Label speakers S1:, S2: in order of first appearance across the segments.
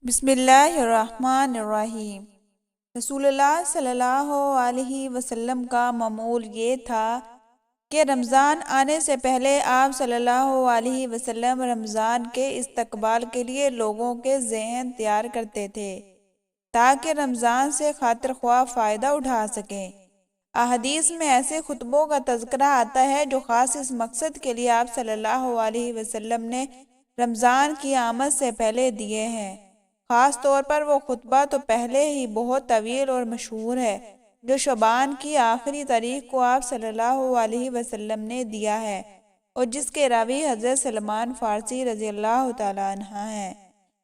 S1: بسم اللہ الرحمن الرحیم۔ رسول اللہ صلی اللہ علیہ وسلم کا معمول یہ تھا کہ رمضان آنے سے پہلے آپ صلی اللہ علیہ وسلم رمضان کے استقبال کے لیے لوگوں کے ذہن تیار کرتے تھے تاکہ رمضان سے خاطر خواہ فائدہ اٹھا سکیں۔ احادیث میں ایسے خطبوں کا تذکرہ آتا ہے جو خاص اس مقصد کے لیے آپ صلی اللہ علیہ وسلم نے رمضان کی آمد سے پہلے دیے ہیں۔ خاص طور پر وہ خطبہ تو پہلے ہی بہت طویل اور مشہور ہے جو شعبان کی آخری تاریخ کو آپ صلی اللہ علیہ وسلم نے دیا ہے اور جس کے راوی حضرت سلمان فارسی رضی اللہ تعالیٰ عنہ ہیں۔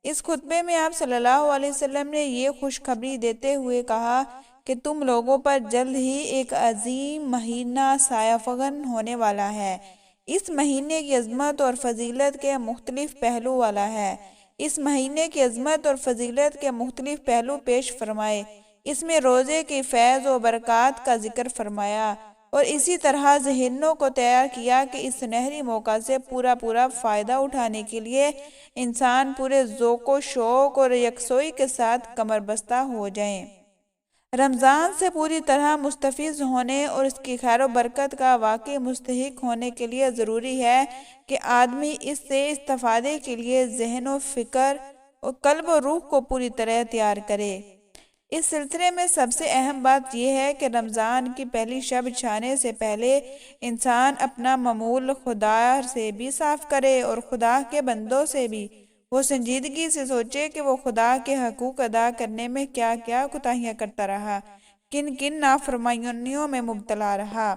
S1: اس خطبے میں آپ صلی اللہ علیہ وسلم نے یہ خوشخبری دیتے ہوئے کہا کہ تم لوگوں پر جلد ہی ایک عظیم مہینہ سایہ فگن ہونے والا ہے۔ اس مہینے کی عظمت اور فضیلت کے مختلف پہلو والا ہے۔ اس مہینے کی عظمت اور فضیلت کے مختلف پہلو پیش فرمائے۔ اس میں روزے کی فیض و برکات کا ذکر فرمایا اور اسی طرح ذہنوں کو تیار کیا کہ اس سنہری موقع سے پورا فائدہ اٹھانے کے لیے انسان پورے ذوق و شوق اور یکسوئی کے ساتھ کمر بستہ ہو جائیں۔ رمضان سے پوری طرح مستفیض ہونے اور اس کی خیر و برکت کا واقعی مستحق ہونے کے لیے ضروری ہے کہ آدمی اس سے استفادے کے لیے ذہن و فکر اور قلب و روح کو پوری طرح تیار کرے۔ اس سلسلے میں سب سے اہم بات یہ ہے کہ رمضان کی پہلی شب چھانے سے پہلے انسان اپنا معمول خدا سے بھی صاف کرے اور خدا کے بندوں سے بھی۔ وہ سنجیدگی سے سوچے کہ وہ خدا کے حقوق ادا کرنے میں کیا کیا کوتاہیاں کرتا رہا، کن کن نافرمانیوں میں مبتلا رہا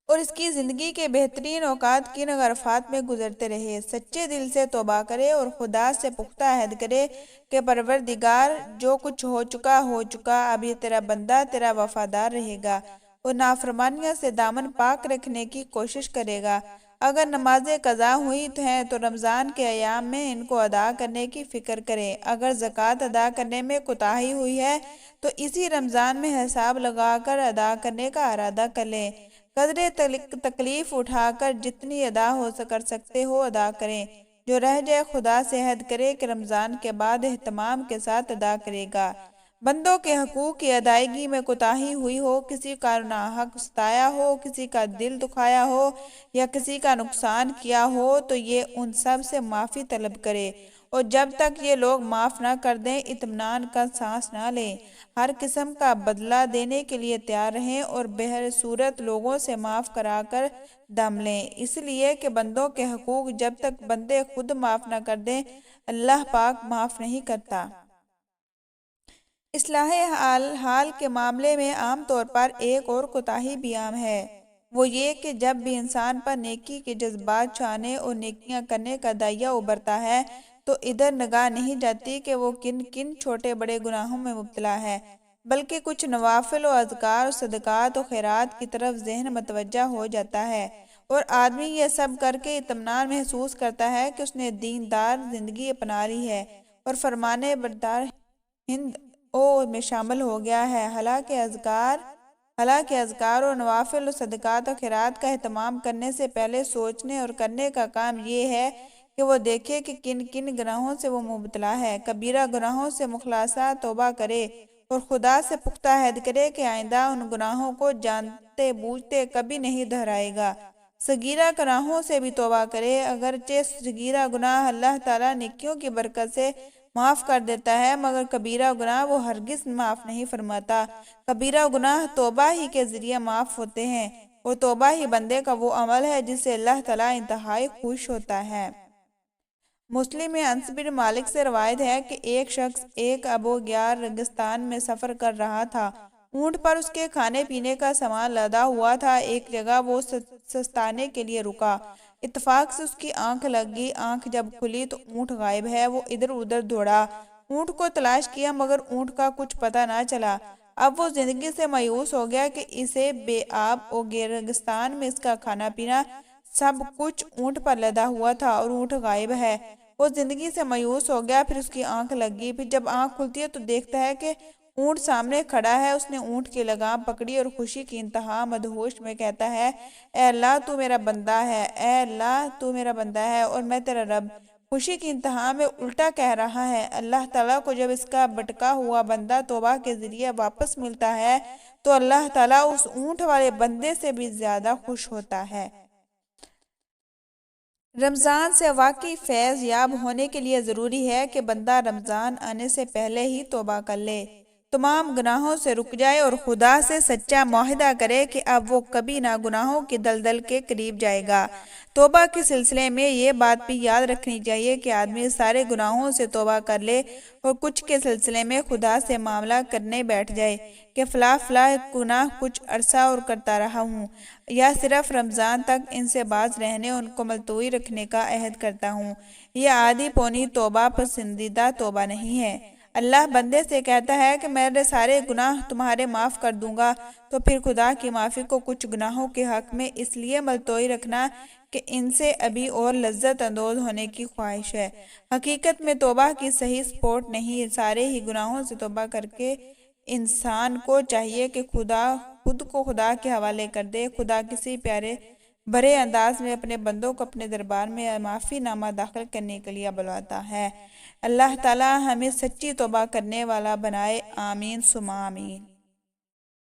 S1: اور اس کی زندگی کے بہترین اوقات کن غرفات میں گزرتے رہے۔ سچے دل سے توبہ کرے اور خدا سے پختہ عہد کرے کہ پروردگار، جو کچھ ہو چکا، اب یہ تیرا بندہ تیرا وفادار رہے گا اور نافرمانیوں سے دامن پاک رکھنے کی کوشش کرے گا۔ اگر نمازیں قضا ہوئی ہیں تو رمضان کے ایام میں ان کو ادا کرنے کی فکر کریں۔ اگر زکوٰۃ ادا کرنے میں کوتاہی ہوئی ہے تو اسی رمضان میں حساب لگا کر ادا کرنے کا ارادہ کر لیں۔ قدر تکلیف اٹھا کر جتنی ادا کر سکتے ہو ادا کریں۔ جو رہ جائے خدا سے عہد کرے کہ رمضان کے بعد اہتمام کے ساتھ ادا کرے گا۔ بندوں کے حقوق کی ادائیگی میں کوتاہی ہوئی ہو، کسی کا ناحق ستایا ہو، کسی کا دل دکھایا ہو یا کسی کا نقصان کیا ہو تو یہ ان سب سے معافی طلب کرے اور جب تک یہ لوگ معاف نہ کر دیں اطمینان کا سانس نہ لیں۔ ہر قسم کا بدلہ دینے کے لیے تیار رہیں اور بہر صورت لوگوں سے معاف کرا کر دم لیں، اس لیے کہ بندوں کے حقوق جب تک بندے خود معاف نہ کر دیں اللہ پاک معاف نہیں کرتا۔ اصلاح حال کے معاملے میں عام طور پر ایک اور کوتاہی بھی عام ہے، وہ یہ کہ جب بھی انسان پر نیکی کے جذبات چھانے اور نیکیاں کرنے کا داعیہ ابھرتا ہے تو ادھر نگاہ نہیں جاتی کہ وہ کن کن چھوٹے بڑے گناہوں میں مبتلا ہے، بلکہ کچھ نوافل و اذکار و صدقات و خیرات کی طرف ذہن متوجہ ہو جاتا ہے اور آدمی یہ سب کر کے اطمینان محسوس کرتا ہے کہ اس نے دیندار زندگی اپنا لی ہے اور فرمانے بردار ہند میں شامل ہو گیا ہے۔ حالانکہ اذکار و نوافل و صدقات و خیرات کا اہتمام کرنے سے پہلے سوچنے اور کرنے کا کام یہ ہے کہ وہ دیکھے کہ کن کن گناہوں سے وہ مبتلا ہے۔ کبیرہ گناہوں سے مخلصانہ توبہ کرے اور خدا سے پختہ عہد کرے کہ آئندہ ان گناہوں کو جانتے بوجھتے کبھی نہیں دہرائے گا۔ صغیرہ گناہوں سے بھی توبہ کرے، اگرچہ صغیرہ گناہ اللہ تعالیٰ نیکیوں کی برکت سے معاف کر دیتا ہے مگر کبیرہ گناہ وہ ہرگز معاف نہیں فرماتا۔ کبیرہ گناہ توبہ ہی کے ذریعے معاف ہوتے ہیں اور توبہ ہی بندے کا وہ عمل ہے جس سے اللہ تعالیٰ انتہائی خوش ہوتا ہے۔ مسلم میں انس بن مالک سے روایت ہے کہ ایک شخص ایک ابوغیار ریگستان میں سفر کر رہا تھا۔ اونٹ پر اس کے کھانے پینے کا سامان لدا ہوا تھا۔ ایک جگہ وہ سستانے کے لیے رکا۔ اتفاق سے اس کی آنکھ لگ گئی۔ آنکھ جب کھلی تو اونٹ غائب ہے۔ وہ ادھر ادھر دوڑا، اونٹ کو تلاش کیا مگر اونٹ کا کچھ پتہ نہ چلا۔ اب وہ زندگی سے مایوس ہو گیا کہ اسے بے آب و ریگستان میں اس کا کھانا پینا سب کچھ اونٹ پر لدا ہوا تھا اور اونٹ غائب ہے۔ وہ زندگی سے مایوس ہو گیا، پھر اس کی آنکھ لگ گئی۔ پھر جب آنکھ کھلتی ہے تو دیکھتا ہے کہ اونٹ سامنے کھڑا ہے۔ اس نے اونٹ کی لگام پکڑی اور خوشی کی انتہا مدہوش میں کہتا ہے، اے اللہ تو میرا بندہ ہے، اے اللہ تو میرا بندہ ہے اور میں تیرا رب، خوشی کی انتہا میں الٹا کہہ رہا ہے۔ اللہ تعالیٰ کو جب اس کا بھٹکا ہوا بندہ توبہ کے ذریعے واپس ملتا ہے تو اللہ تعالیٰ اس اونٹ والے بندے سے بھی زیادہ خوش ہوتا ہے۔ رمضان سے واقعی فیض یاب ہونے کے لیے ضروری ہے کہ بندہ رمضان آنے سے پہلے ہی توبہ کر لے، تمام گناہوں سے رک جائے اور خدا سے سچا معاہدہ کرے کہ اب وہ کبھی نہ گناہوں کی دلدل کے قریب جائے گا۔ توبہ کے سلسلے میں یہ بات بھی یاد رکھنی چاہیے کہ آدمی سارے گناہوں سے توبہ کر لے اور کچھ کے سلسلے میں خدا سے معاملہ کرنے بیٹھ جائے کہ فلاں گناہ کچھ عرصہ اور کرتا رہا ہوں، یا صرف رمضان تک ان سے باز رہنے ان کو ملتوی رکھنے کا عہد کرتا ہوں۔ یہ آدھی پونی توبہ پسندیدہ توبہ نہیں ہے۔ اللہ بندے سے کہتا ہے کہ میرے سارے گناہ تمہارے معاف کر دوں گا، تو پھر خدا کی معافی کو کچھ گناہوں کے حق میں اس لیے ملتوی رکھنا کہ ان سے ابھی اور لذت اندوز ہونے کی خواہش ہے۔ حقیقت میں توبہ کی صحیح سپورٹ نہیں، سارے ہی گناہوں سے توبہ کر کے انسان کو چاہیے کہ خود کو خدا کے حوالے کر دے۔ خدا کسی پیارے بڑے انداز میں اپنے بندوں کو اپنے دربار میں معافی نامہ داخل کرنے کے لیے بلواتا ہے۔ اللہ تعالی ہمیں سچی توبہ کرنے والا بنائے، آمین ثم آمین۔